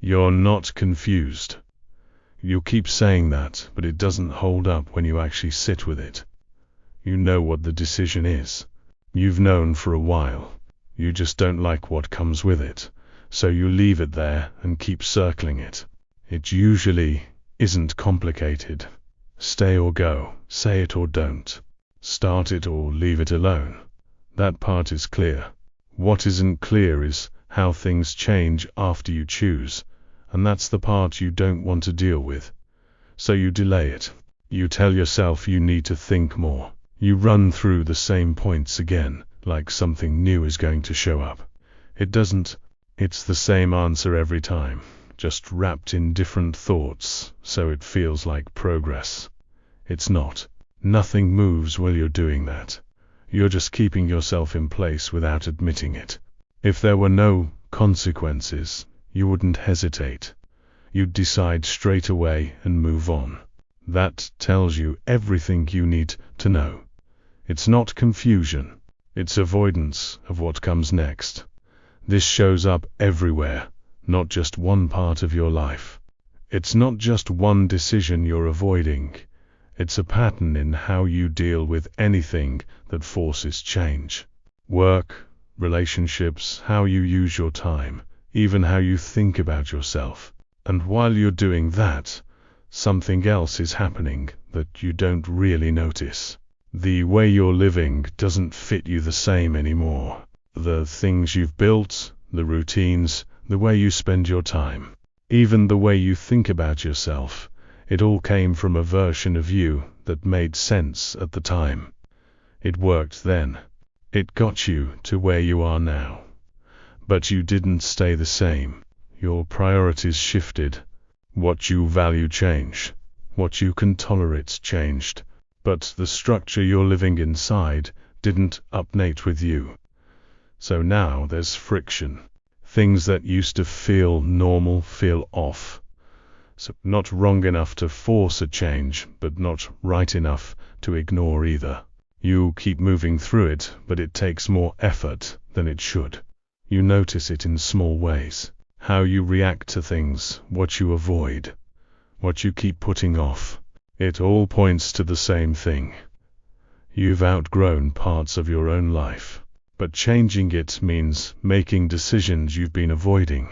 You're not confused. You keep saying that, but it doesn't hold up when you actually sit with it. You know what the decision is. You've known for a while. You just don't like what comes with it, so you leave it there and keep circling it. It usually isn't complicated. Stay or go, say it or don't. Start it or leave it alone. That part is clear. What isn't clear is how things change after you choose, and that's the part you don't want to deal with. So you delay it. You tell yourself you need to think more. You run through the same points again, like something new is going to show up. It doesn't. It's the same answer every time, just wrapped in different thoughts, so it feels like progress. It's not. Nothing moves while you're doing that. You're just keeping yourself in place without admitting it. If there were no consequences, you wouldn't hesitate. You'd decide straight away and move on. That tells you everything you need to know. It's not confusion. It's avoidance of what comes next. This shows up everywhere, not just one part of your life. It's not just one decision you're avoiding. It's a pattern in how you deal with anything that forces change. Work, relationships, how you use your time, even how you think about yourself. And while you're doing that, something else is happening that you don't really notice. The way you're living doesn't fit you the same anymore. The things you've built, the routines, the way you spend your time, even the way you think about yourself, it all came from a version of you that made sense at the time. It worked then. It got you to where you are now. But you didn't stay the same. Your priorities shifted. What you value changed. What you can tolerate changed. But the structure you're living inside didn't update with you. So now there's friction. Things that used to feel normal feel off. So not wrong enough to force a change, but not right enough to ignore either. You keep moving through it, but it takes more effort than it should. You notice it in small ways. How you react to things, what you avoid, what you keep putting off. It all points to the same thing. You've outgrown parts of your own life, but changing it means making decisions you've been avoiding.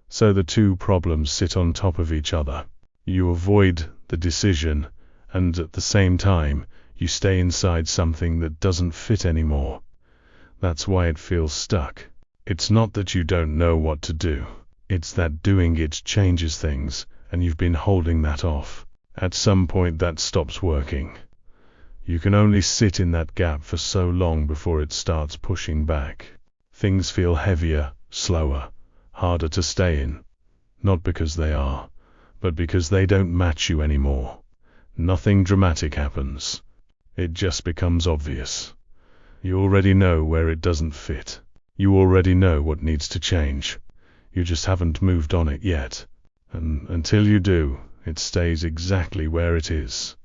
So the two problems sit on top of each other. You avoid the decision, and at the same time, you stay inside something that doesn't fit anymore. That's why it feels stuck. It's not that you don't know what to do. It's that doing it changes things, and you've been holding that off. At some point that stops working. You can only sit in that gap for so long before it starts pushing back. Things feel heavier, slower, harder to stay in. Not because they are, but because they don't match you anymore. Nothing dramatic happens. It just becomes obvious. You already know where it doesn't fit. You already know what needs to change. You just haven't moved on it yet. And until you do, it stays exactly where it is.